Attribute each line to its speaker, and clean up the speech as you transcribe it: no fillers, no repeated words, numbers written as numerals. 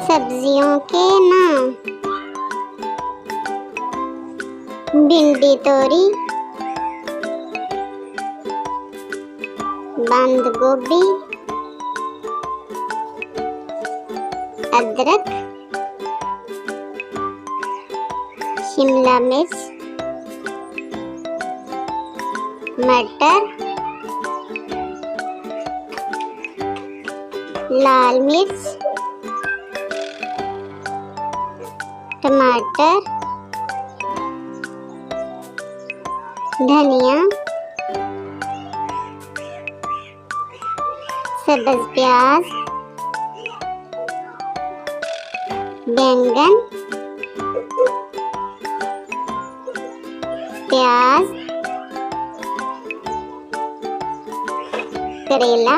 Speaker 1: सब्जियों के नाम: भिंडी तोरी, बंद गोभी, अदरक, शिमला मिर्च, मटर, लाल मिर्च, टमाटर, धनिया, सब्ज प्याज, बैंगन, प्याज, करेला,